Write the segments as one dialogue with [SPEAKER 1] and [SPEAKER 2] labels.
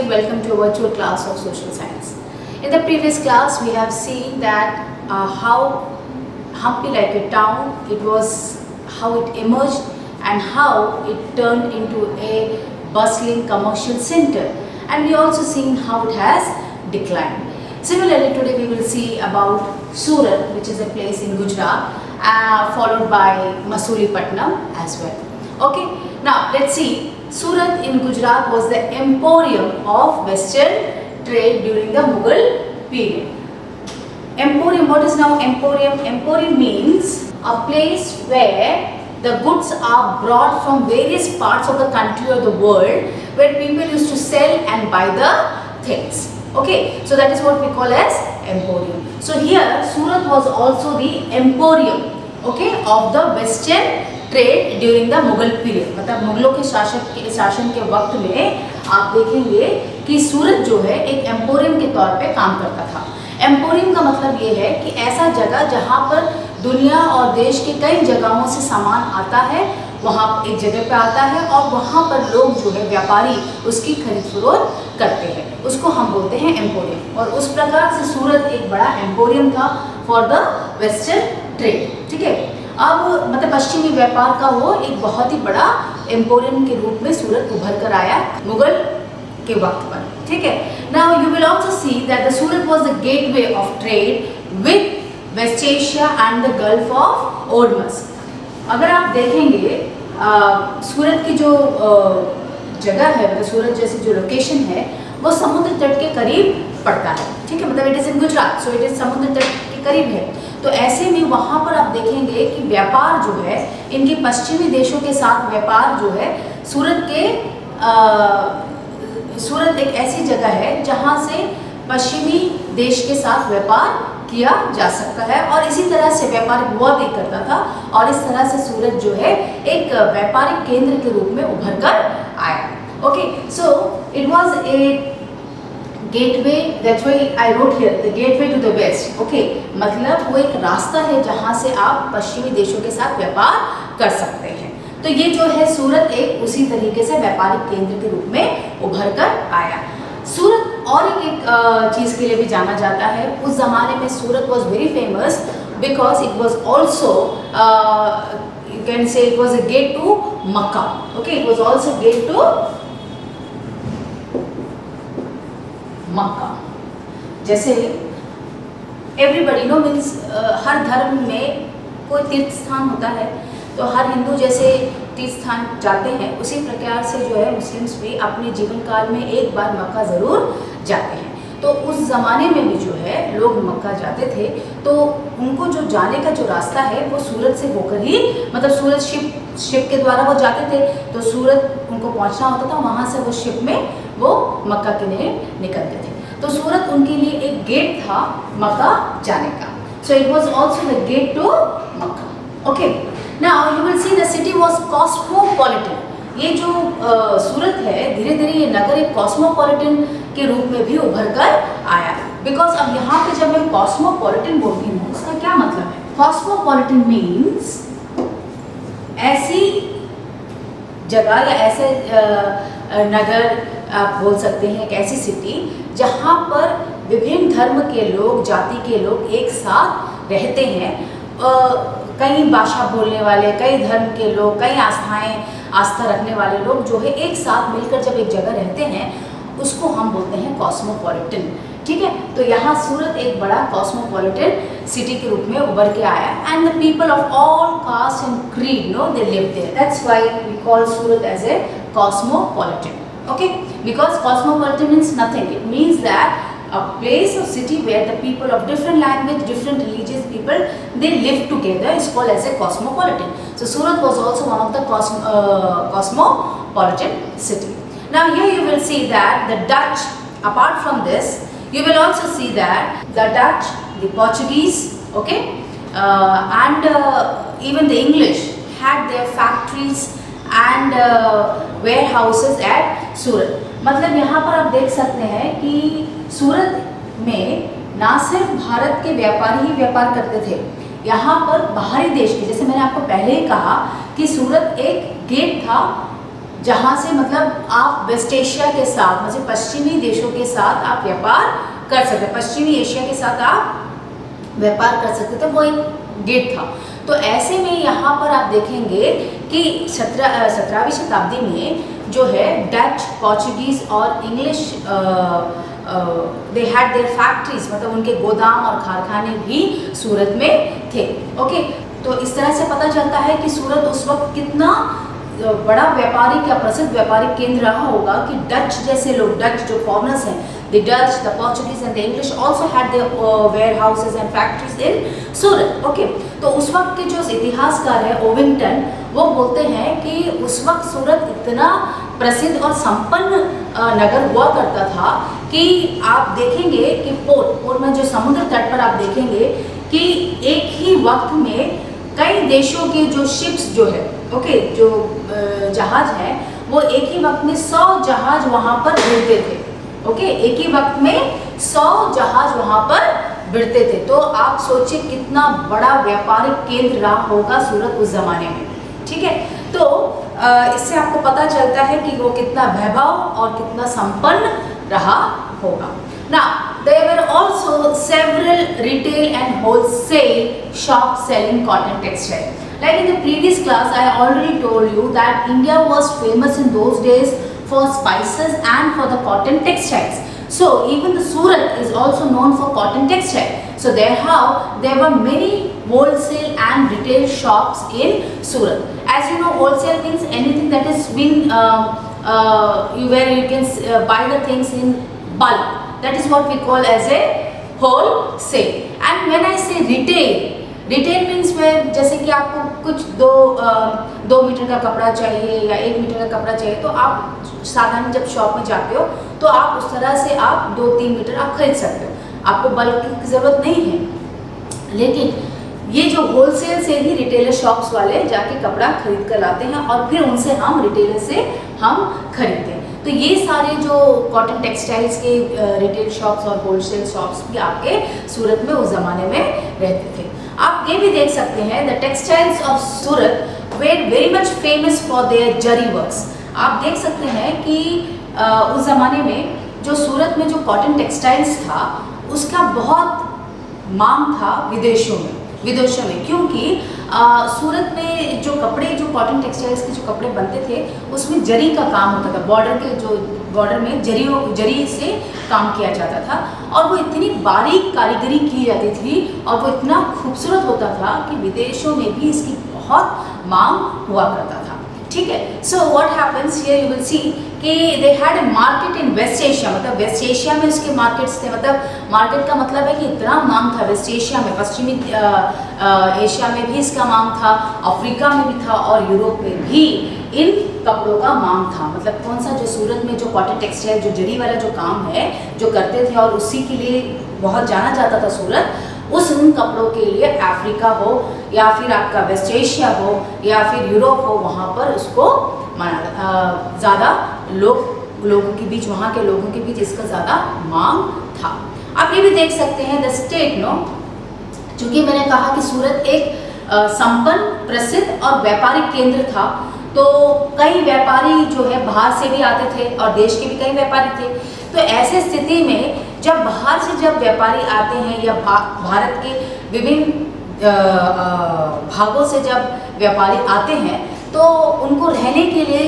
[SPEAKER 1] again welcome to a virtual class of social science. In the previous class we have seen that how Hampi like a town, how it emerged and how it turned into a bustling commercial center, and we also seen how it has declined. Similarly, today we will see about Surat, which is a place in Gujarat, followed by Masulipatam as well. Okay, now let's see. Surat in Gujarat was the emporium of Western trade during the Mughal period. Emporium, what is now emporium? Emporium means a place where the goods are brought from various parts of the country or the world, where people used to sell and buy the things. Okay, so that is what we call as emporium. So here Surat was also the emporium, okay, of the Western trade during the Mughal period, मतलब मुगलों के शासन के वक्त में आप देखेंगे कि सूरत जो है एक एम्पोरियम के तौर पे काम करता था। एम्पोरियम का मतलब ये है कि ऐसा जगह जहाँ पर दुनिया और देश के कई जगहों से सामान आता है, वहाँ एक जगह पे आता है और वहाँ पर लोग जो है व्यापारी उसकी खरीद फरोख्त करते हैं, उसको हम बोलते हैं एम्पोरियम। और उस प्रकार से सूरत एक बड़ा एम्पोरियम था फॉर द वेस्टर्न ट्रेड। ठीक है, अब मतलब पश्चिमी व्यापार का वो एक बहुत ही बड़ा एम्पोरियम के रूप में सूरत उभर कर आया मुगल के वक्त पर। ठीक है, now you will also see that the Surat was the gateway of trade with West Asia and the Gulf of Ormus. अगर आप देखेंगे सूरत की जो जगह है, मतलब सूरत जैसी जो लोकेशन है वो समुद्र तट के करीब पड़ता है। ठीक है, मतलब it is in Gujarat, so it is समुद्र तट के करीब है। तो ऐसे में वहाँ पर आप देखेंगे कि व्यापार जो है इनके पश्चिमी देशों के साथ व्यापार जो है सूरत एक ऐसी जगह है जहाँ से पश्चिमी देश के साथ व्यापार किया जा सकता है और इसी तरह से व्यापार हुआ भी करता था और इस तरह से सूरत जो है एक व्यापारिक केंद्र के रूप में उभर कर आया। Okay, so it was a gateway, that's why I wrote here the gateway to the west. Okay, मतलब वो एक रास्ता है जहाँ से आप पश्चिमी देशों के साथ व्यापार कर सकते हैं। तो ये जो है सूरत एक उसी तरीके से व्यापारिक केंद्र के रूप में उभर कर आया। सूरत और एक चीज़ के लिए भी जाना जाता है। उस ज़माने में Surat was very famous because it was also you can say it was a gate to Mecca. Okay, it was also gate to Mecca. जैसे एवरीबडी नो मीन्स हर धर्म में कोई तीर्थ स्थान होता है, तो हर हिंदू जैसे तीर्थ स्थान जाते हैं उसी प्रकार से जो है मुस्लिम्स भी अपने जीवन काल में एक बार मक्का ज़रूर जाते हैं। तो उस ज़माने में भी जो है लोग मक्का जाते थे, तो उनको जो जाने का जो रास्ता है वो सूरत से होकर ही, मतलब सूरत शिप के द्वारा वो जाते थे, तो सूरत उनको पहुंचना होता था, वहाँ से वो शिप में वो मक्का के लिए निकलते थे। तो सूरत उनके लिए एक गेट था मक्का जाने का। So it was also the gate to Mecca. Okay, now you will see the city was cosmopolitan. ये जो सूरत है धीरे धीरे ये नगर एक कॉस्मोपॉलिटन के रूप में भी उभर कर आया। बिकॉज अब यहाँ पे जब मैं कॉस्मोपॉलिटन बोलती हूँ उसका क्या मतलब है? कॉस्मोपॉलिटन मीन्स ऐसी जगह या ऐसे नगर आप बोल सकते हैं, एक ऐसी सिटी जहाँ पर विभिन्न धर्म के लोग, जाति के लोग एक साथ रहते हैं। कई भाषा बोलने वाले, कई धर्म के लोग, कई आस्था रखने वाले लोग जो है एक साथ मिलकर जब एक जगह रहते हैं उसको हम बोलते हैं कॉस्मोपॉलिटन। ठीक है, तो यहाँ सूरत एक बड़ा कॉस्मोपॉलिटन सिटी के रूप में उभर के आया and the people of all caste and creed no they live there. That's why we call Surat as a cosmopolitan. Okay, because cosmopolitan means nothing. It means that a place or city where the people of different language, different religious people, they live together is called as a cosmopolitan. So Surat was also one of the cosmopolitan city. Now here you will see that the Dutch, apart from this, you will also see that the Dutch, the Portuguese, okay, and even the English had their factories and warehouses at सूरत। मतलब यहाँ पर आप देख सकते हैं कि सूरत में ना सिर्फ भारत के व्यापारी ही व्यापार करते थे, यहाँ पर बाहरी देश के, जैसे मैंने आपको पहले ही कहा कि सूरत एक गेट था जहाँ से मतलब आप वेस्ट एशिया के साथ, मतलब पश्चिमी देशों के साथ आप व्यापार कर सकते, पश्चिमी एशिया के साथ आप व्यापार कर सकते थे, वो एक गेट था। तो ऐसे में यहाँ पर आप देखेंगे कि 17वीं शताब्दी में जो है डच, पोर्चुगीज और English they had there factories, मतलब उनके गोदाम और कारखाने भी सूरत में थे। ओके, तो इस तरह से पता चलता है कि सूरत उस वक्त कितना बड़ा व्यापारिक या प्रसिद्ध व्यापारिक केंद्र रहा होगा कि डच जैसे लोग, डच जो फॉरेनर्स हैं, the Dutch, the Portuguese and the English also had their warehouses and factories in Surat. Okay, तो उस वक्त के जो इतिहासकार है ओविंगटन, वो बोलते हैं कि उस वक्त सूरत इतना प्रसिद्ध और संपन्न नगर हुआ करता था कि आप देखेंगे कि पोर्ट में जो समुद्र तट पर आप देखेंगे कि एक ही वक्त में कई देशों के जो शिप्स जो है, ओके, जो जहाज हैं, वो एक ही वक्त में 100 जहाज वहाँ पर भिड़ते थे। ओके, एक ही वक्त में 100 जहाज वहाँ पर भिड़ते थे। तो आप सोचिए कितना बड़ा व्यापारिक केंद्र रहा होगा सूरत उस जमाने में। ठीक है, तो इससे आपको पता चलता है कि वो कितना वैभव और कितना संपन्न रहा होगा। Now, there were also several retail and wholesale shops selling cotton textile. Like in the previous class, I already told you that India was famous in those days for spices and for the cotton textiles. So even the Surat is also known for cotton textile. So there were many wholesale and retail shops in Surat. As you know, wholesale means anything that has been where you can buy the things in bulk. That is what we call as a wholesale. And when I say retail means where जैसे कि आपको कुछ 2 metre का कपड़ा चाहिए या 1 metre का कपड़ा चाहिए, तो आप साधारण जब शॉप में जाते हो तो आप उस तरह से आप 2-3 मीटर आप खरीद सकते हो, आपको बल्क की ज़रूरत नहीं है। लेकिन ये जो होलसेल से ही रिटेलर शॉप्स वाले जाके कपड़ा खरीद कर लाते हैं और फिर उनसे हम रिटेलर से हम खरीदते हैं। तो ये सारे जो कॉटन टेक्सटाइल्स के रिटेल शॉप्स और होलसेल शॉप्स भी आपके सूरत में उस ज़माने में रहते थे। आप ये भी देख सकते हैं the textiles of Surat were very much famous for their zari works. आप देख सकते हैं कि उस ज़माने में जो सूरत में जो कॉटन टेक्सटाइल्स था उसका बहुत मांग था विदेशों में, क्योंकि सूरत में जो कपड़े, जो कॉटन टेक्सटाइल्स के जो कपड़े बनते थे उसमें जरी का काम होता था, बॉर्डर में जरी से काम किया जाता था और वो इतनी बारीक कारीगरी की जाती थी और वो इतना खूबसूरत होता था कि विदेशों में भी इसकी बहुत मांग हुआ करता था। ठीक है, so what happens here, you will see कि they had a market in West Asia, मतलब वेस्ट एशिया में उसके मार्केट्स थे, मतलब मार्केट का मतलब है कि इतना मांग था वेस्ट एशिया में, पश्चिमी एशिया में भी इसका मांग था, अफ्रीका में भी था और यूरोप में भी इन कपड़ों का मांग था। मतलब कौन सा, जो सूरत में जो कॉटन टेक्सटाइल, जो जरी वाला जो काम है जो करते थे और उसी के लिए बहुत जाना जाता था सूरत, उन कपड़ों के लिए अफ्रीका हो या फिर आपका वेस्ट एशिया हो या फिर यूरोप हो, वहाँ पर उसको ज़्यादा लोगों के बीच, वहाँ के लोगों के बीच इसका ज़्यादा मांग था। आप ये भी देख सकते हैं द स्टेट, चूँकि मैंने कहा कि सूरत एक संपन्न, प्रसिद्ध और व्यापारिक केंद्र था, तो कई व्यापारी जो है बाहर से भी आते थे और देश के भी कई व्यापारी थे। तो ऐसे स्थिति में जब बाहर से जब व्यापारी आते हैं या भारत के विभिन्न भागों से जब व्यापारी आते हैं तो उनको रहने के लिए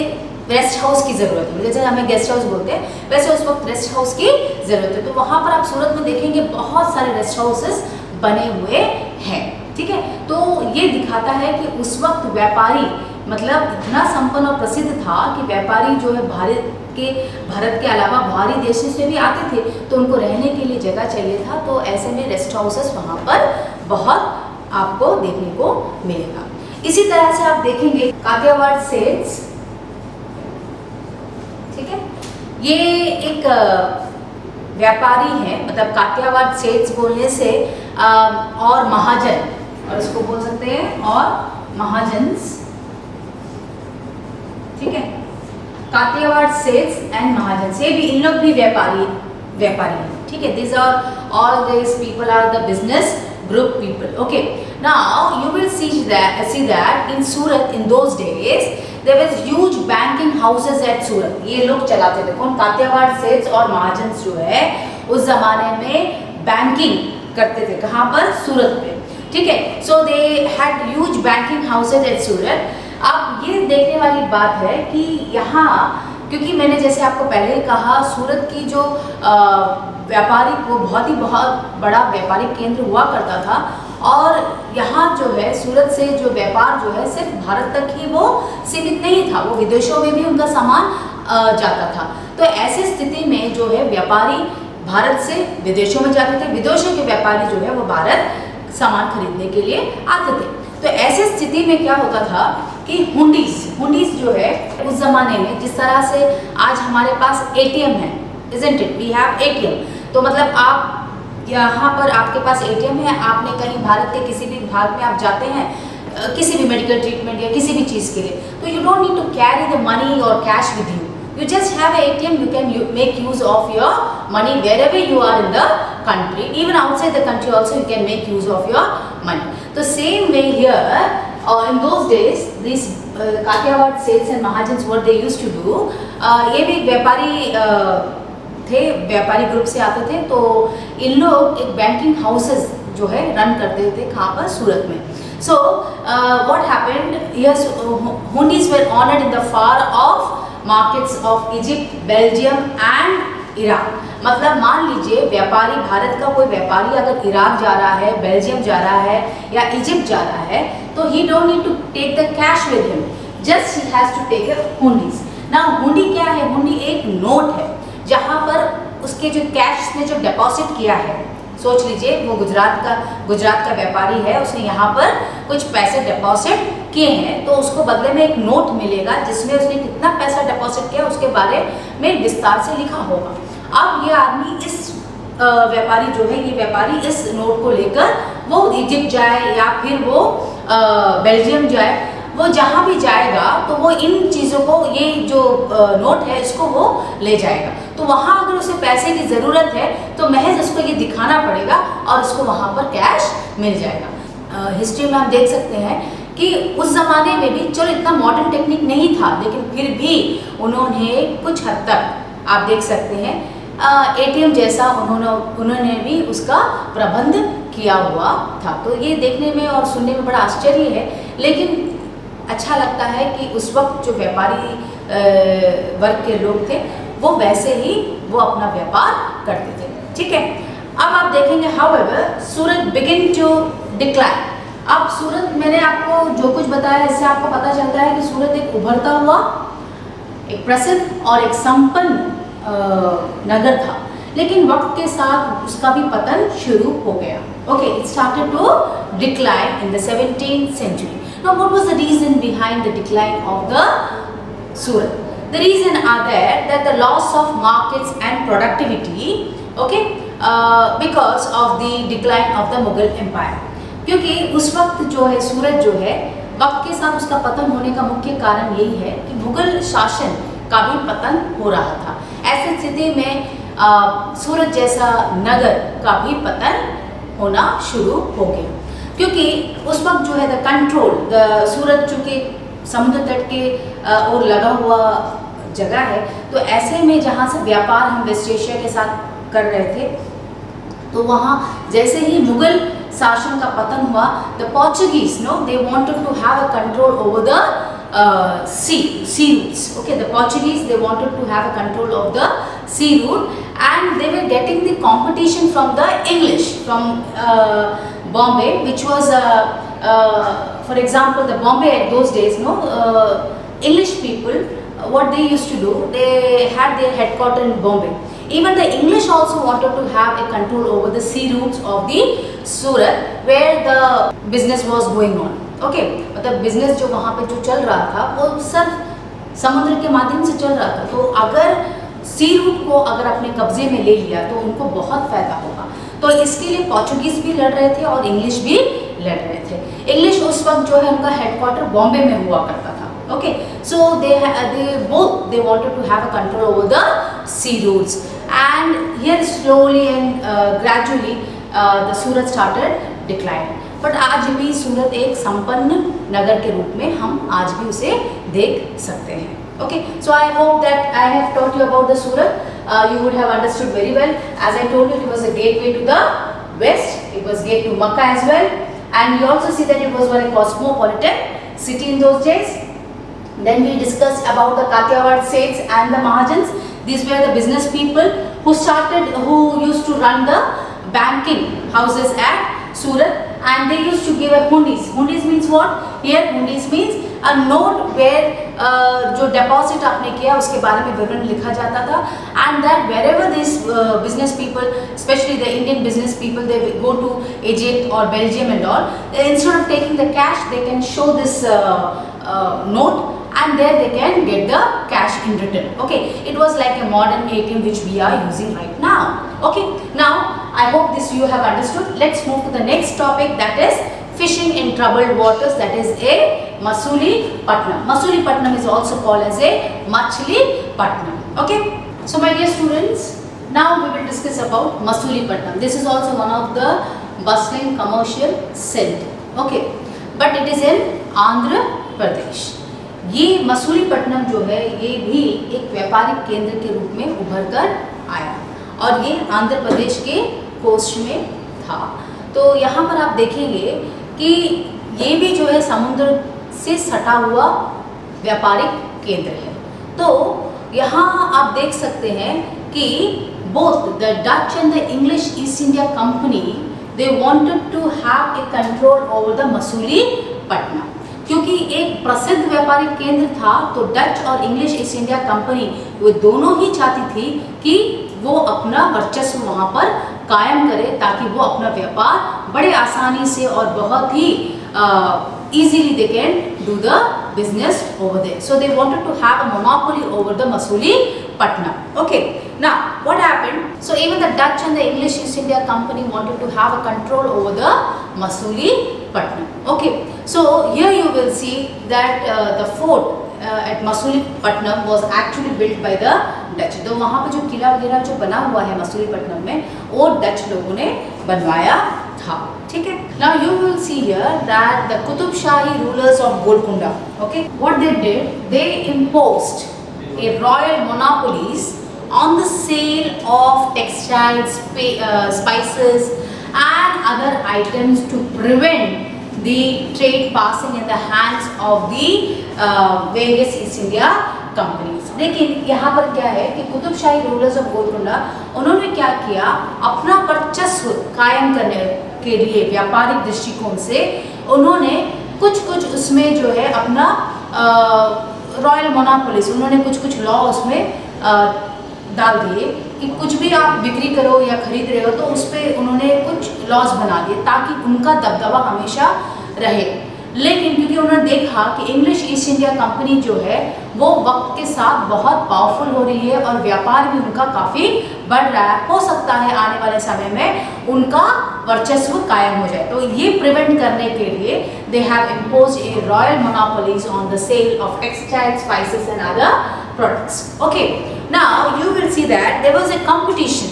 [SPEAKER 1] रेस्ट हाउस की ज़रूरत है, जैसे हमें गेस्ट हाउस बोलते हैं वैसे उस वक्त रेस्ट हाउस की ज़रूरत है। तो वहाँ पर आप सूरत में देखेंगे बहुत सारे रेस्ट हाउसेस बने हुए हैं। ठीक है, तो ये दिखाता है कि उस वक्त व्यापारी मतलब इतना संपन्न और प्रसिद्ध था कि व्यापारी जो है भारत के अलावा बाहरी देशों से भी आते थे, तो उनको रहने के लिए जगह चाहिए था। तो ऐसे में रेस्ट हाउसेस वहाँ पर बहुत आपको देखने को मिलेगा। इसी तरह से आप देखेंगे काठियावाड़ सेल्स, ठीक है, ये एक व्यापारी है, मतलब काठियावाड़ सेल्स बोलने से और महाजन, और इसको बोल सकते हैं और महाजन्स, ठीक है, काठियावाड़ सेल्स एंड महाजन से भी इन लोग भी व्यापारी हैं। ठीक है, this are all this people are the business group people. Okay, now you will see that in Surat in those days there was huge banking houses at Surat, ये लोग चलाते थे कौन, कातियावाड़ सेठ और महाजन जो है उस जमाने में बैंकिंग करते थे, कहाँ पर, सूरत पे, ठीक है। So they had huge banking houses at Surat. अब ये देखने वाली बात है कि यहाँ, क्योंकि मैंने जैसे आपको पहले कहा सूरत की जो व्यापारिक, वो बहुत बड़ा व्यापारिक केंद्र हुआ करता था, और यहाँ जो है सूरत से जो व्यापार जो है सिर्फ भारत तक ही वो सीमित नहीं था, वो विदेशों में भी उनका सामान जाता था। तो ऐसी स्थिति में जो है व्यापारी भारत से विदेशों में जाते थे, विदेशों के व्यापारी जो है वो भारत सामान खरीदने के लिए आते थे। तो ऐसी स्थिति में क्या होता था कि हुंडीज जो है उस जमाने में, जिस तरह से आज हमारे पास एटीएम है, isn't it? We have ATM, तो मतलब आप यहाँ पर आपके पास एटीएम है, आपने कहीं भारत के किसी भी भाग में आप जाते हैं किसी भी मेडिकल ट्रीटमेंट या किसी भी चीज़ के लिए, तो you don't need to carry the money और cash with you, you just have an ATM, you can make use of your money wherever you are in the country, even outside the country also you can make use of your money. So same way here, in those days these Kathiawad Seths and Mahajans, what they used to do, ये भी व्यापारी थे, व्यापारी group से आते थे, तो इन लोग एक बैंकिंग हाउसेस जो है रन करते थे, कहाँ पर, सूरत में। So what happened, yes, Hundis were honored in the far off markets of Egypt, Belgium and Iraq. मतलब मान लीजिए व्यापारी, भारत का कोई व्यापारी अगर इराक जा रहा है, बेल्जियम जा रहा है या इजिप्ट जा रहा है, तो he don't need to take the cash with him, just he has to take a hundis. ना हुंडी क्या है, हुंडी एक नोट है जहाँ पर उसके जो कैश ने जो डिपॉजिट किया है, सोच लीजिए वो गुजरात का व्यापारी है, उसने यहाँ पर कुछ पैसे डिपॉजिट किए हैं, तो उसको बदले में एक नोट मिलेगा जिसमें उसने कितना पैसा डिपॉजिट किया उसके बारे में विस्तार से लिखा होगा। अब ये आदमी, इस व्यापारी जो है, ये व्यापारी इस नोट को लेकर वो इजिप्ट जाए या फिर वो बेल्जियम जाए, वो जहाँ भी जाएगा तो वो इन चीज़ों को, ये जो नोट है इसको वो ले जाएगा। तो वहाँ अगर उसे पैसे की ज़रूरत है तो महज उसको ये दिखाना पड़ेगा और उसको वहाँ पर कैश मिल जाएगा। हिस्ट्री में हम देख सकते हैं कि उस ज़माने में भी, चलो इतना मॉडर्न टेक्निक नहीं था, लेकिन फिर भी उन्होंने कुछ हद तक आप देख सकते हैं एटीएम जैसा उन्होंने भी उसका प्रबंध किया हुआ था। तो ये देखने में और सुनने में बड़ा आश्चर्य है, लेकिन अच्छा लगता है कि उस वक्त जो व्यापारी वर्ग के लोग थे वो वैसे ही वो अपना व्यापार करते थे, ठीक है। अब आप देखेंगे however Surat begin to decline. अब सूरत, मैंने आपको जो कुछ बताया इससे आपको पता चलता है कि सूरत एक उभरता हुआ, एक प्रसिद्ध और एक संपन्न नगर था, लेकिन वक्त के साथ उसका भी पतन शुरू हो गया। Okay, it started to decline in the 17th century. Now what was the reason behind the decline of the Surat? The reason are that the loss of markets and productivity, okay, because of the decline of the Mughal Empire. क्योंकि उस वक्त जो है सूरत जो है वक्त के साथ उसका पतन होने का मुख्य कारण यही है कि मुगल शासन का भी पतन हो रहा था। ऐसी स्थिति में सूरत जैसा नगर का भी पतन होना शुरू हो गया, क्योंकि उस वक्त जो है द कंट्रोल, सूरत चूँकि समुद्र तट के और लगा हुआ जगह है, तो ऐसे में जहाँ से व्यापार हम वेस्ट एशिया के साथ कर रहे थे, तो वहाँ जैसे ही मुगल शासन का पतन हुआ, the Portuguese they wanted to have a control over the sea routes. Okay, the Portuguese, they wanted to have a control of the sea route, and they were getting the competition from the English, from Bombay, which was for example the Bombay at those days, English people, what they used to do, they had their headquarters in Bombay. Even the English also wanted to have a control over the sea routes of the Surat, where the business was going on. Okay, मतलब business जो वहाँ पे जो चल रहा था वो सिर्फ समुद्र के माध्यम से चल रहा था, तो अगर सी रूट को अगर अपने कब्जे में ले लिया तो उनको बहुत फायदा होगा। तो इसके लिए पोर्चुगीज भी लड़ रहे थे और इंग्लिश भी लड़ रहे थे। इंग्लिश उस वक्त जो है उनका हेडक्वार्टर बॉम्बे में हुआ करता था। Okay, so they wanted to have a control over the sea routes, and here slowly and gradually the Surat started declining. But आज भी सूरत एक संपन्न नगर के रूप में हम आज भी उसे देख सकते हैं. Okay, so I hope that I have taught you about the Surat. You would have understood very well. As I told you, it was a gateway to the west. It was gate to Makkah as well, and we also see that it was very cosmopolitan city in those days. Then we discussed about the Kathiawad Seths and the Mahajans. These were the business people who used to run the banking houses at Surat, and they used to give a hundis. Hundis means what? Here hundis means a note where जो deposit आपने किया उसके बारे में विवरण लिखा जाता था, and that wherever these business people, especially the Indian business people, they go to Egypt or Belgium and all, instead of taking the cash, they can show this note, and there they can get the cash in return. Okay, it was like a modern ATM which we are using right now. Okay, now I hope this you have understood. Let's move to the next topic, that is fishing in troubled waters, that is a Masulipattnam. Masulipattnam is also called as a Machilipatnam. Okay, so my dear students, now we will discuss about Masulipattnam. This is also one of the bustling commercial center. Okay, but it is in Andhra Pradesh. ये मसूलीपट्टनम जो है ये भी एक व्यापारिक केंद्र के रूप में उभर कर आया, और ये आंध्र प्रदेश के कोस्ट में था. तो यहाँ पर आप देखेंगे कि ये भी जो है समुद्र से सटा हुआ व्यापारिक केंद्र है. तो यहाँ आप देख सकते हैं कि both the Dutch and the English East India Company, they wanted to have a control over the Masulipatnam. क्योंकि एक प्रसिद्ध व्यापारिक केंद्र था, तो डच और इंग्लिश ईस्ट इंडिया कंपनी वो दोनों ही चाहती थी कि वो अपना वर्चस्व वहाँ पर कायम करे, ताकि वो अपना व्यापार बड़े आसानी से और बहुत ही easily they can do the business over there. So they wanted to have a monopoly over the Masulipattnam. Okay, now what happened? So even the Dutch and the English East India Company wanted to have a control over the Masulipattnam. Okay, so here you will see that the fort at Masulipattnam was actually built by the Dutch. तो वहाँ पे जो किला वगैरह जो बना हुआ है मसूलीपट्टनम में, वो डच लोगों ने बनवाया था. ठीक है. Now you will see here that the Qutub Shahi rulers of Golconda, okay, what they did, they imposed a royal monopolies on the sale of textiles, spices and other items to prevent the trade passing in the hands of the various East India companies. लेकिन यहाँ पर क्या है कि कुतुब शाही rulers of Golconda, उन्होंने क्या किया, अपना वर्चस्व कायम करने के लिए व्यापारिक दृष्टिकोण से उन्होंने कुछ उसमें जो है अपना रॉयल मोनोपोलीज, उन्होंने कुछ लॉ उसमें डाल दिए कि कुछ भी आप बिक्री करो या खरीद रहे हो तो उस पर उन्होंने कुछ लॉज बना दिए ताकि उनका दबदबा हमेशा रहे. लेकिन क्योंकि उन्होंने देखा कि इंग्लिश ईस्ट इंडिया कंपनी जो है वो वक्त के साथ बहुत पावरफुल हो रही है और व्यापार भी उनका काफ़ी बढ़ रहा है, हो सकता है आने वाले समय में उनका वर्चस्व कायम हो जाए. तो ये प्रिवेंट करने के लिए they have imposed a royal monopolies on the sale of textile, spices and other products. Okay, now you will see that there was a competition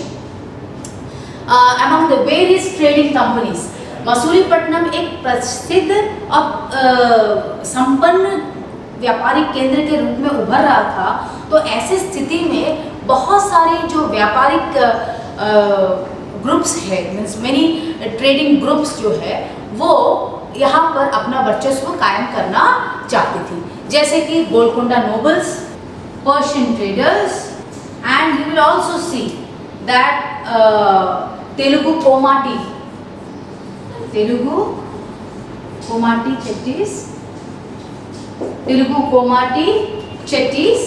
[SPEAKER 1] among the various trading companies. Masulipatnam एक प्रसिद्ध और संपन्न व्यापारिक केंद्र के रूप में उभर रहा था. तो ऐसी स्थिति में बहुत सारे जो व्यापारिक ग्रुप्स है, मीन्स मेनी ट्रेडिंग ग्रुप्स जो है वो यहाँ पर अपना वर्चस्व कायम करना चाहती थी, जैसे कि Golconda nobles, Persian traders, and you will also see that Telugu Komati chettis,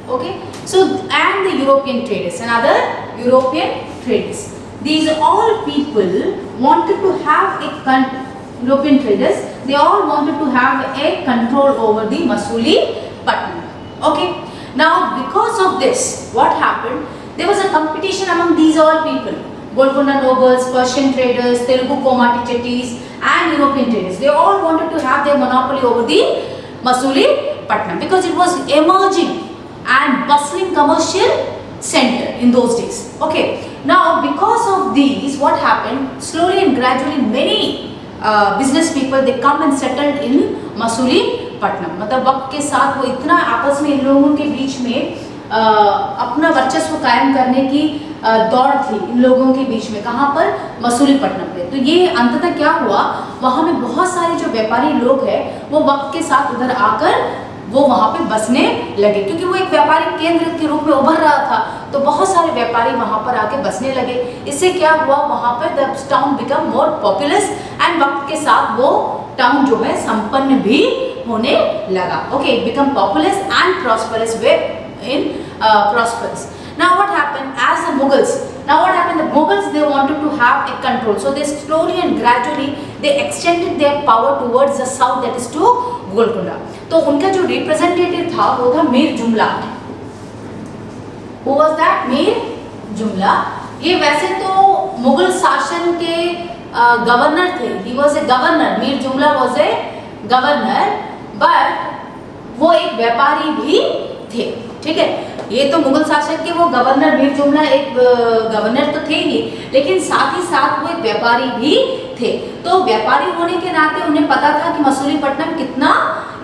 [SPEAKER 1] okay, so and the European traders and other European traders. These all people wanted to have European traders, they all wanted to have a control over the Masulipattnam. Okay, now because of this, what happened? There was a competition among these all people, Golconda nobles, Persian traders, Telugu Komati chettis and European traders. They all wanted to have their monopoly over the Masulipattnam because it was emerging and bustling commercial center. in those days. Okay, now because of these, what happened, slowly and gradually many business people they come and settled in Masulipatnam. मतलब वक्त के साथ वो इतना आपस में इन लोगों के बीच में अपना वर्चस्व कायम करने की दौड़ थी इन लोगों के बीच में. कहाँ पर? मसूलीपट्टनम पे. तो ये अंततः क्या हुआ, वहाँ में बहुत सारे जो व्यापारी लोग हैं वो वक्त के साथ उधर आकर वो वहाँ पे बसने लगे, क्योंकि वो एक व्यापारिक केंद्र के रूप में उभर रहा था. तो बहुत सारे व्यापारी वहाँ पर आके बसने लगे. इससे क्या हुआ, वहाँ पर the town become more populace and वक्त के साथ वो टाउन जो है संपन्न भी होने लगा. Okay, it become populace and prosperous way in prosperous. Now what happened as the Mughals? Now what happened? The Mughals they wanted to have a control, so they slowly and gradually they extended their power towards the south, that is to Golconda. तो उनका जो representative था वो था मीर जुमला. Who was that? Mir जुमला. ये वैसे तो मुगल शासन के गवर्नर थे. He was a governor. Mir जुमला was a governor, but वो एक व्यापारी भी थे. ठीक है, ये तो मुगल शासक के वो गवर्नर मीर जुमला एक गवर्नर तो थे ही, लेकिन साथ ही साथ वो एक व्यापारी भी थे. तो व्यापारी होने के नाते उन्हें पता था कि मसूलीपट्टनम कितना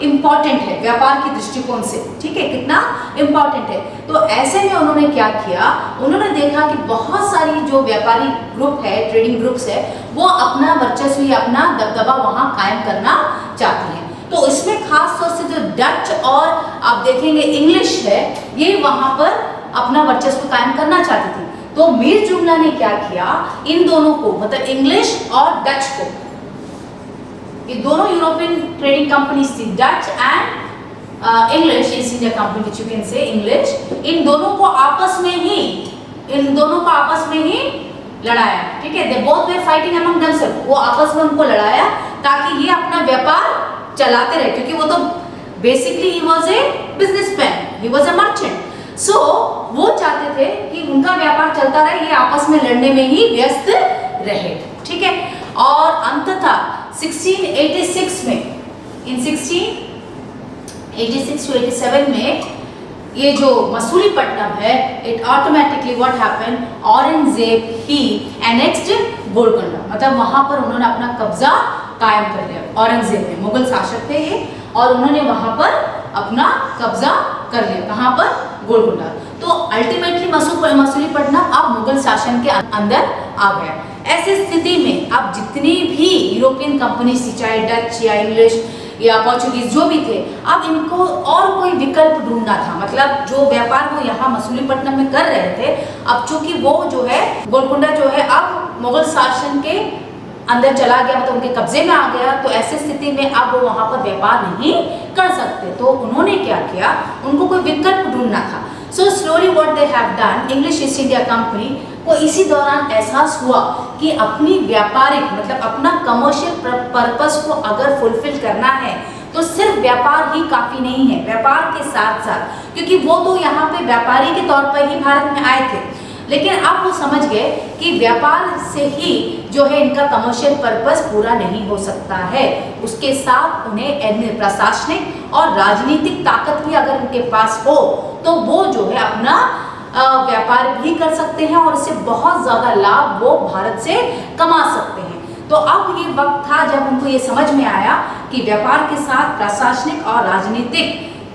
[SPEAKER 1] इम्पोर्टेंट है व्यापार की दृष्टिकोण से. ठीक है, कितना इम्पोर्टेंट है. तो ऐसे में उन्होंने क्या किया, उन्होंने देखा कि बहुत सारी जो व्यापारी ग्रुप है, ट्रेडिंग ग्रुप्स है, वो अपना वर्चस्व या अपना दबदबा वहाँ कायम करना चाहती हैं. तो इसमें खास तौर से जो डच और आप देखेंगे इंग्लिश है, ये वहाँ पर अपना वर्चस्व कायम करना चाहती थी. तो मीर जुमला ने क्या किया, इन दोनों को मतलब इंग्लिश और डच को, ये दोनों यूरोपियन ट्रेडिंग कंपनीज थी, Dutch and English East India Company which you can say English, इन दोनों को आपस में ही लड़ाया. ठीक है, they both were fighting among themself. वो आपस में उनको लड़ाया ताकि ये अपना व्यापार चलाते रहे, क्योंकि वो तो basically he was a businessman, he was a merchant. So वो चाहते थे कि उनका व्यापार चलता रहे, ये आपस में लड़ने में ही व्यस्त रहे. ठीक है, और अंततः 1686 में, इन 1686 to 87 में ये जो मसूलीपट्टनम है, it automatically what happened, Aurangzeb he annexed Golconda. मतलब वहां पर उन्होंने अपना कब्जा कायम कर लिया. औरंगजेब ने, मुगल शासक थे ये, और उन्होंने वहां पर अपना कब्जा कर लिया. कहां पर? गोलकोंडा. तो अल्टीमेटली मसूलीपट्टनम अब मुगल शासन के अंदर आ गया. ऐसी स्थिति में अब जितनी भी यूरोपियन कंपनी थी, चाहे डच या इंग्लिश या पोर्चुगीज जो भी थे, अब इनको और कोई विकल्प ढूंढना था. मतलब जो व्यापार वो यहाँ मसूलीपट्टनम में कर रहे थे, अब चूंकि वो जो है गोलकोंडा जो है अब मुगल शासन के अंदर चला गया, मतलब उनके कब्जे में आ गया. तो ऐसी स्थिति में अब वो वहाँ पर व्यापार नहीं कर सकते. तो उन्होंने क्या किया, उनको कोई विकल्प ढूंढना था. So slowly what they have done, English East India company को इसी दौरान एहसास हुआ कि अपनी व्यापारिक मतलब अपना कमर्शियल पर्पस को अगर फुलफिल करना है तो सिर्फ व्यापार ही काफ़ी नहीं है. व्यापार के साथ साथ, क्योंकि वो तो यहाँ पे व्यापारी के तौर पर ही भारत में आए थे, लेकिन अब वो समझ गए कि व्यापार से ही जो है इनका कमर्शियल पर्पस पूरा नहीं हो सकता है. उसके साथ उन्हें प्रशासनिक और राजनीतिक ताकत भी अगर उनके पास हो तो वो जो है अपना व्यापार भी कर सकते हैं और इससे बहुत ज़्यादा लाभ वो भारत से कमा सकते हैं. तो अब ये वक्त था जब उनको ये समझ में आया कि व्यापार के साथ प्रशासनिक और राजनीतिक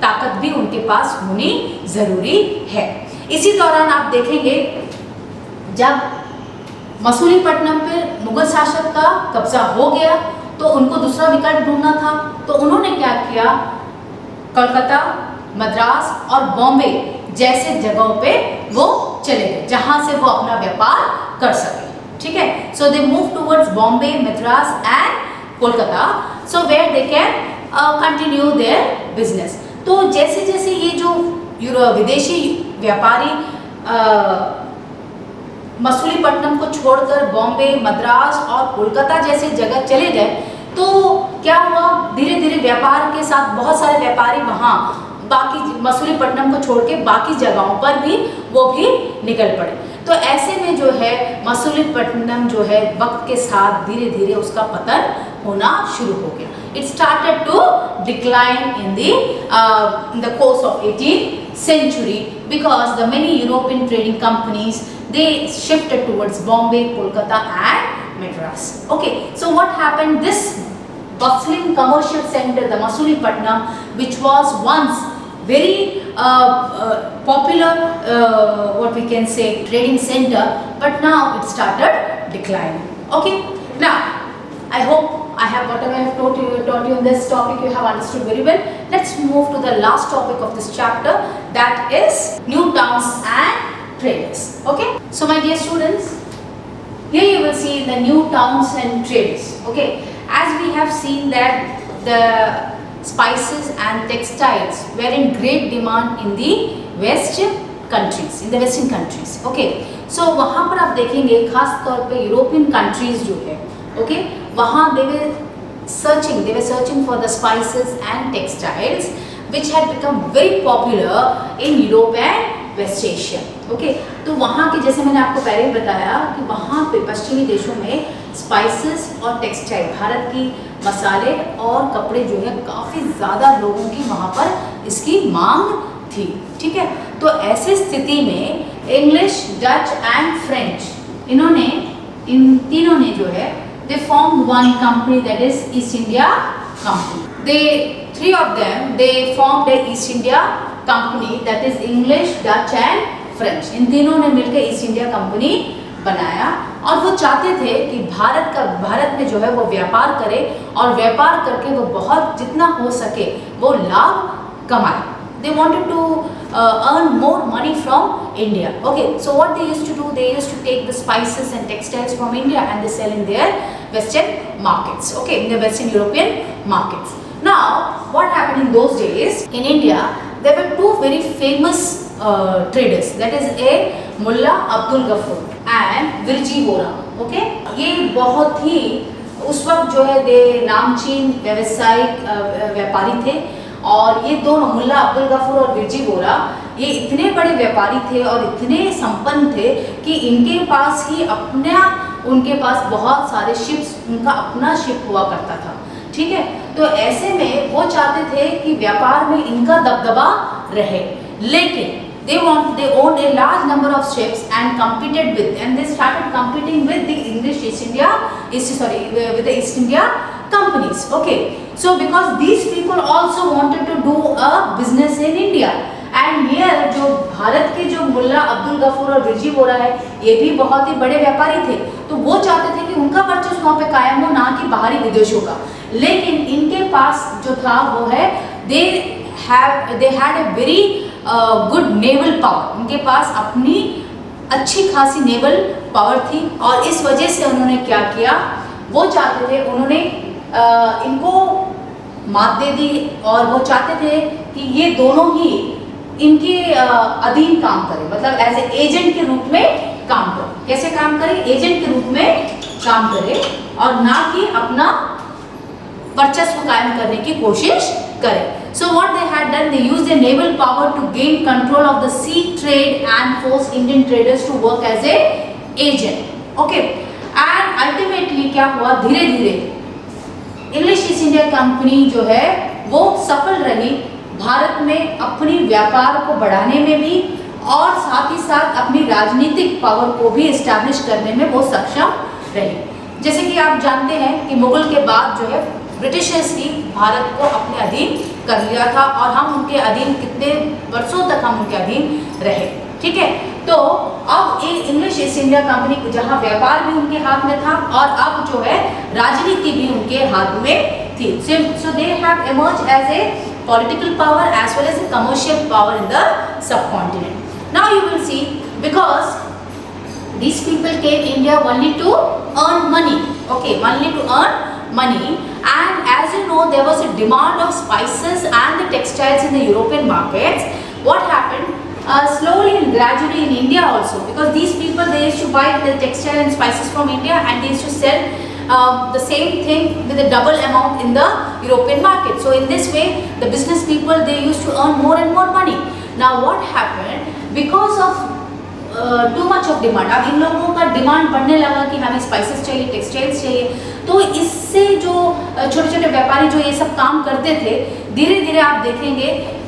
[SPEAKER 1] ताकत भी उनके पास होनी ज़रूरी है. इसी दौरान आप देखेंगे जब मसूलीपट्टनम पे मुगल शासक का कब्जा हो गया तो उनको दूसरा विकल्प ढूंढना था. तो उन्होंने क्या किया, कोलकाता, मद्रास और बॉम्बे जैसे जगहों पे वो चले गए जहां से वो अपना व्यापार कर सके. ठीक है, so they move towards Bombay, Madras and Kolkata, so where they can continue their business. तो जैसे जैसे ये जो विदेशी व्यापारी मसूलीपट्टनम को छोड़कर बॉम्बे, मद्रास और कोलकाता जैसे जगह चले गए तो क्या हुआ, धीरे धीरे व्यापार के साथ बहुत सारे व्यापारी वहाँ बाकी मसूलीपट्टनम को छोड़ के बाकी जगहों पर भी वो भी निकल पड़े. तो ऐसे में जो है मसूलीपट्टनम जो है वक्त के साथ धीरे धीरे उसका पतन होना शुरू हो गया. It started to decline in the course of 18 century, because the many European trading companies, they shifted towards Bombay, Kolkata and Madras. Okay, so what happened, this bustling commercial center, the Masulipatam, which was once very popular, what we can say, trading center, but now it started declining. Okay, now I hope I have whatever I have taught you in this topic you have understood very well. Let's move to the last topic of this chapter, that is new towns and traders. Okay, so my dear students, here you will see the new towns and traders. Okay, as we have seen that the spices and textiles were in great demand in the western countries, in the western countries. Okay, so वहाँ पर आप देखेंगे खास तौर पे European countries जो है, okay, वहाँ they were searching for the spices and textiles which had become very popular in Europe and West Asia. Okay, तो वहाँ के, जैसे मैंने आपको पहले ही बताया कि वहाँ पे पश्चिमी देशों में स्पाइसेस और टेक्सटाइल, भारत की मसाले और कपड़े जो है काफ़ी ज़्यादा लोगों की वहाँ पर इसकी मांग थी. ठीक है, तो ऐसी स्थिति में इंग्लिश, डच एंड फ्रेंच, इन तीनों ने जो है they formed one company, that is East India Company. Three of them, they formed a East India Company, that is English, Dutch and French. इन तीनों ने मिलकर ईस्ट इंडिया कंपनी बनाया और वो चाहते थे कि भारत में जो है वो व्यापार करे और व्यापार करके वो बहुत जितना हो सके वो लाभ कमाए. They wanted to earn more money from India. Okay, so what they used to do, they used to take the spices and textiles from India and they sell in their western markets. Okay, in the western European markets. Now, what happened in those days in India? There were two very famous traders. That is a Mullah Abdul Ghaffur and Virji Vora. Okay, ये बहुत ही उस वक्त जो है दे नामचीन व्यवसायिक व्यापारी थे और ये दोनों मुल्ला अब्दुल गफूर और विरजी वोरा ये इतने बड़े व्यापारी थे और इतने संपन्न थे कि इनके पास ही उनके पास बहुत सारे शिप्स, उनका अपना शिप हुआ करता था. ठीक है, तो ऐसे में वो चाहते थे कि व्यापार में इनका दबदबा रहे, लेकिन they owned a large number of ships and they started competing with the with the East India companies. Okay, so because these people also wanted to do a business in India, and here जो भारत के जो मुल्ला अब्दुल गफूर और विरजी वोरा है ये भी बहुत ही बड़े व्यापारी थे, तो वो चाहते थे कि उनका वर्चस्व वहाँ पे कायम हो, ना कि बाहरी विदेशों का. लेकिन इनके पास जो था वो है they had a very good naval power. उनके पास अपनी अच्छी खासी नेवल पावर थी और इस वजह से उन्होंने क्या किया, वो चाहते थे, उन्होंने इनको मात दे दी और वो चाहते थे कि ये दोनों ही इनके अधीन काम करें, मतलब एज ए एजेंट के रूप में काम करें. कैसे काम करें? एजेंट के रूप में काम करें और ना कि अपना वर्चस्व कायम करने की कोशिश करें. So what they had done, they used their naval power to gain control of the sea trade and force Indian traders to work as a agent. Okay, and ultimately क्या हुआ, धीरे धीरे इंग्लिश ईस्ट इंडिया कंपनी जो है वो सफल रही भारत में अपनी व्यापार को बढ़ाने में भी और साथ ही साथ अपनी राजनीतिक पावर को भी एस्टैब्लिश करने में वो सक्षम रही. जैसे कि आप जानते हैं कि मुगल के बाद जो है ब्रिटिशर्स ही भारत को अपने अधीन कर लिया था और हम उनके अधीन कितने वर्षों तक हम उनके अधीन रहे. ठीक है, तो अब इंग्लिश ईस्ट इंडिया कंपनी जहां व्यापार भी उनके हाथ में था और अब जो है राजनीति भी उनके हाथ में थी. So they have emerged as a political power as well as a commercial power in the subcontinent. Now you will see, because these people came India only to earn money. Okay, only to earn money, and as you know there was a demand of spices and the textiles in the European markets. What happened? Slowly and gradually in India also, because these people, they used to buy the textile and spices from India and they used to sell the same thing with a double amount in the European market. So in this way the business people, they used to earn more and more money. Now what happened? Because of too much of demand, अब इन लोगों का demand बढ़ने लगा कि हमें spices चाहिए, textiles चाहिए, तो इससे जो छोटे छोटे व्यापारी जो ये सब काम करते थे, धीरे धीरे आप देखेंगे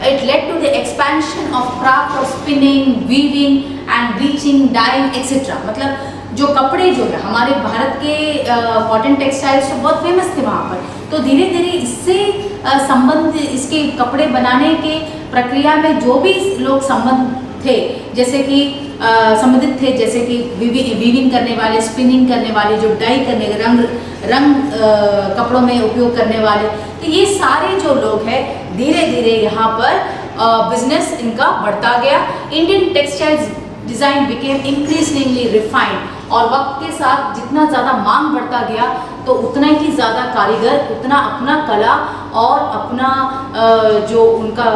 [SPEAKER 1] it led to the expansion of craft of spinning, weaving and bleaching, dyeing etcetera. मतलब जो कपड़े जो है हमारे भारत के कॉटन टेक्सटाइल्स तो बहुत फेमस थे वहाँ पर, तो धीरे धीरे इससे संबंध, इसके कपड़े बनाने के प्रक्रिया में जो भी लोग संबंध थे, जैसे कि संबंधित थे, जैसे कि वीविंग करने वाले, स्पिनिंग करने वाले, जो डाई करने, रंग कपड़ों में उपयोग करने वाले, तो ये सारे जो लोग हैं धीरे धीरे यहाँ पर बिजनेस इनका बढ़ता गया। Indian textiles design became increasingly refined, और वक्त के साथ जितना ज़्यादा मांग बढ़ता गया तो उतना ही ज़्यादा कारीगर उतना अपना कला और अपना जो उनका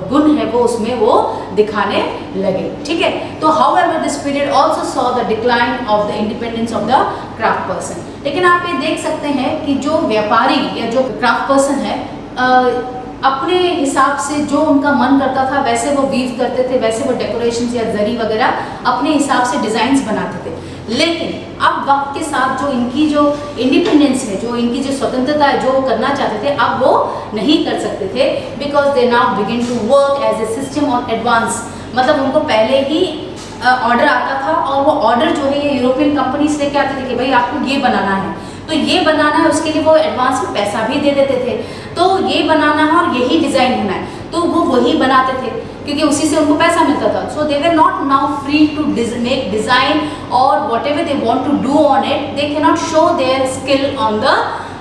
[SPEAKER 1] गुण है वो उसमें वो दिखाने लगे। ठीक है, तो however this period also saw the decline of the independence of the craft person. लेकिन आप ये देख सकते हैं कि जो व्यापारी या जो क्राफ्ट पर्सन है अपने हिसाब से जो उनका मन करता था वैसे वो वीव करते थे, वैसे वो डेकोरेशंस या जरी वगैरह अपने हिसाब से डिज़ाइंस बनाते थे। लेकिन अब वक्त के साथ जो इनकी जो इंडिपेंडेंस है, जो इनकी जो स्वतंत्रता है, जो वो करना चाहते थे, अब वो नहीं कर सकते थे, because they now begin to work as a system on advance. मतलब उनको पहले ही ऑर्डर आता था, और वो ऑर्डर जो है ये यूरोपियन कंपनीज लेके आते थे कि भाई आपको ये बनाना है, तो ये बनाना है, उसके लिए वो एडवांस में पैसा भी दे देते थे, तो ये बनाना है और यही डिज़ाइन होना है, तो वो वही बनाते थे क्योंकि उसी से उनको पैसा मिलता था। So they were not now free to make design और whatever they want to do on it, they can not show their skill on the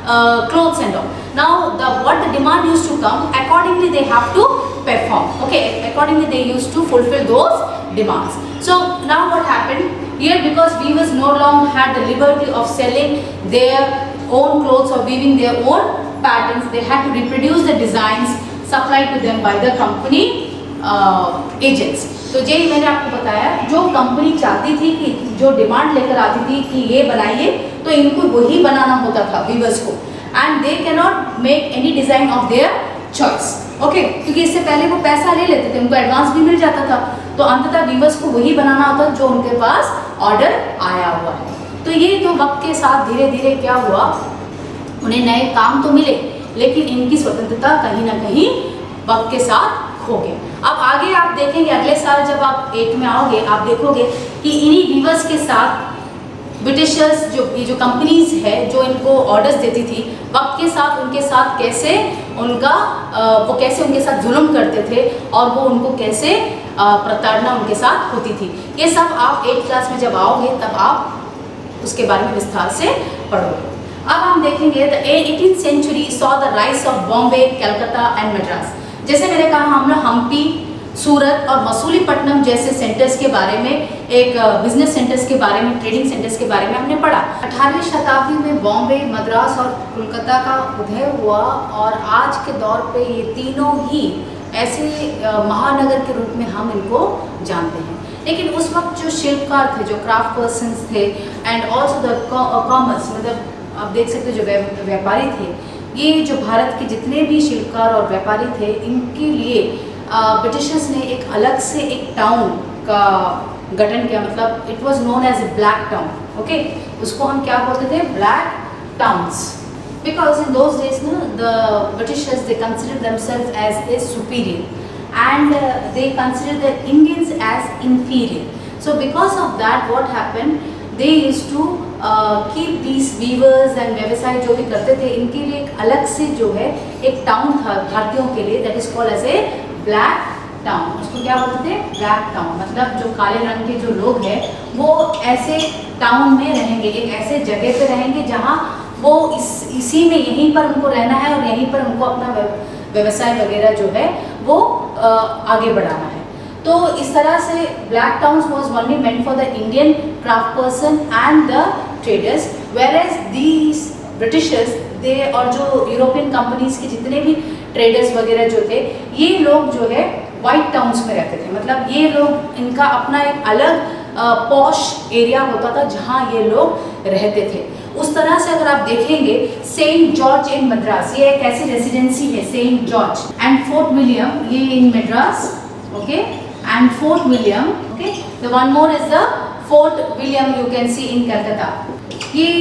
[SPEAKER 1] clothes and all. Now what the demand used to come, accordingly they have to perform. Okay, accordingly they used to fulfill those demands. So now what happened here, because weavers no longer had the liberty of selling their own clothes or weaving their own patterns, they had to reproduce the designs supplied to them by the company agents. तो यही मैंने आपको बताया, जो company चाहती थी कि जो डिमांड लेकर आती थी कि ये बनाइए, तो इनको वही बनाना होता था वीवर्स को, and they can not make any design of their choice. Okay, क्योंकि इससे पहले वो पैसा ले लेते थे, उनको एडवांस भी मिल जाता था, तो अंततः वीवर्स को वही बनाना होता जो उनके पास ऑर्डर आया हुआ है। तो ये तो वक्त के साथ धीरे धीरे क्या हुआ, उन्हें नए काम तो मिले, लेकिन इनकी स्वतंत्रता कहीं ना कहीं वक्त के साथ खो गए। अब आगे आप देखेंगे, अगले साल जब आप 8 में आओगे, आप देखोगे कि इन्हीं वीवर्स के साथ ब्रिटिशर्स, जो कंपनीज है जो इनको ऑर्डर्स देती थी, वक्त के साथ उनके साथ कैसे वो कैसे उनके साथ जुल्म करते थे, और वो उनको कैसे प्रताड़ना उनके साथ होती थी। ये सब आप 8th क्लास में जब आओगे तब आप उसके बारे में विस्तार से पढ़ोगे। अब हम देखेंगे the 18th century saw the rise of Bombay, Calcutta and Madras. जैसे मैंने कहा, हमने हम्पी, सूरत और मसूलीपट्टनम जैसे सेंटर्स के बारे में, एक बिजनेस सेंटर्स के बारे में, ट्रेडिंग सेंटर्स के बारे में हमने पढ़ा। 18वीं शताब्दी में बॉम्बे, मद्रास और कोलकाता का उदय हुआ, और आज के दौर पे ये तीनों ही ऐसे महानगर के रूप में हम इनको जानते हैं। लेकिन उस वक्त जो शिल्पकार थे, जो क्राफ्ट पर्सन्स थे, एंड ऑल्सो द कॉमर्स, मतलब आप देख सकते हो जो व्यापारी थे, ये जो भारत के जितने भी शिल्पकार और व्यापारी थे, इनके लिए ब्रिटिशर्स ने एक अलग से एक टाउन का गठन किया। मतलब it was known as a black town. Okay, उसको हम क्या बोलते थे, black towns, because in those days ना the Britishers they consider themselves as a superior and they consider the Indians as inferior. So because of that what happened, they used to keep these weavers and व्यवसाय जो भी करते थे, इनके लिए एक अलग से जो है एक टाउन था भारतीयों के लिए, that is called as a black town. उसको क्या बोलते थे, ब्लैक टाउन। मतलब जो काले रंग के जो लोग हैं वो ऐसे टाउन में रहेंगे, एक ऐसे जगह पे रहेंगे जहाँ वो इसी में यहीं पर उनको रहना है और यहीं पर उनको अपना व्यवसाय वगैरह जो है वो आगे बढ़ाना है। तो इस तरह से black towns was only meant for the Indian craft person and the traders, whereas these Britishers they, और जो यूरोपियन कंपनीज के जितने भी ट्रेडर्स वगैरह जो थे, ये लोग जो है वाइट टाउन्स में रहते थे। मतलब ये लोग, इनका अपना एक अलग पॉश एरिया होता था जहाँ ये लोग रहते थे। उस तरह से अगर आप देखेंगे, सेंट जॉर्ज इन मद्रास, ये एक ऐसी रेजिडेंसी है, Saint George and Fort William, ये in Madras, okay, and Fort William, okay, the one more is the Fort William you can see in Calcutta. ये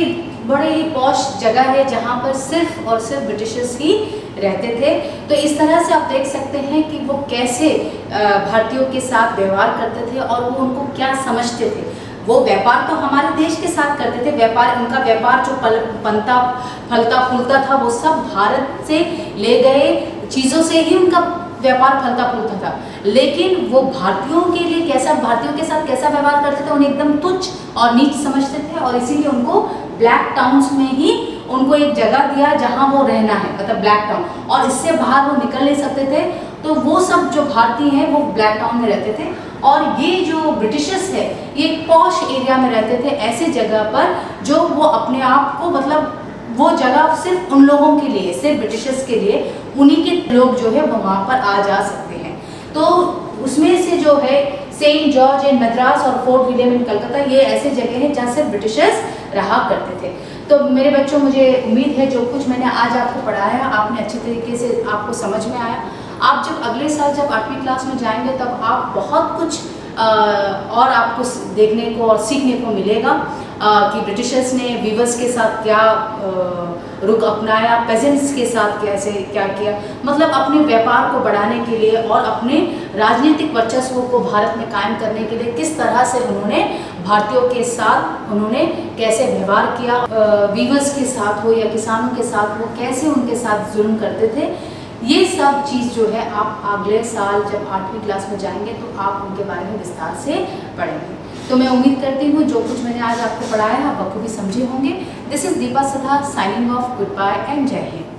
[SPEAKER 1] बड़े ही पॉश जगह है जहाँ पर सिर्फ और सिर्फ ब्रिटिशर्स ही रहते थे। तो इस तरह से आप देख सकते हैं कि वो कैसे भारतीयों के साथ व्यवहार करते थे और वो उनको क्या समझते थे। वो व्यापार तो हमारे देश के साथ करते थे, व्यापार उनका व्यापार जो फलता फूलता था वो सब भारत से ले गए चीज़ों से ही उनका व्यापार फलता फूलता था। लेकिन वो भारतीयों के लिए भारतीयों के साथ कैसा व्यवहार करते थे, उन्हें एकदम तुच्छ और नीच समझते थे और इसीलिए उनको ब्लैक टाउन्स में ही उनको एक जगह दिया जहां वो रहना है, मतलब ब्लैक टाउन, और इससे बाहर वो निकल नहीं सकते थे। तो वो सब जो भारतीय हैं वो ब्लैक टाउन में रहते थे और ये जो ब्रिटिशर्स है ये एक पॉश एरिया में रहते थे, ऐसे जगह पर जो वो अपने आप को, मतलब वो जगह सिर्फ उन लोगों के लिए, सिर्फ ब्रिटिशर्स के लिए, उन्हीं के लोग जो है वो वहाँ पर आ जा सकते हैं। तो उसमें से जो है सेंट जॉर्ज इन मद्रास और फोर्ट विलियम इन कलकत्ता, ये ऐसे जगह हैं जहाँ सिर्फ ब्रिटिशर्स रहा करते थे। तो मेरे बच्चों, मुझे उम्मीद है जो कुछ मैंने आज आपको पढ़ाया आपने अच्छी तरीके से आपको समझ में आया। आप जब अगले साल जब 8वीं क्लास में जाएंगे तब आप बहुत कुछ और आपको देखने को और सीखने को मिलेगा कि ब्रिटिशर्स ने वीवर्स के साथ क्या रुख अपनाया, पेजेंट्स के साथ कैसे क्या किया, मतलब अपने व्यापार को बढ़ाने के लिए और अपने राजनीतिक वर्चस्व को भारत में कायम करने के लिए किस तरह से उन्होंने भारतीयों के साथ उन्होंने कैसे व्यवहार किया, वीवर्स के साथ हो या किसानों के साथ हो, कैसे उनके साथ जुल्म करते थे। ये सब चीज़ जो है आप अगले साल जब 8वीं क्लास में जाएंगे तो आप उनके बारे में विस्तार से पढ़ेंगे। तो मैं उम्मीद करती हूँ जो कुछ मैंने आज आपको पढ़ाया आप बखूबी समझे होंगे। This is Deepa Sadha signing off, goodbye and Jai Hind.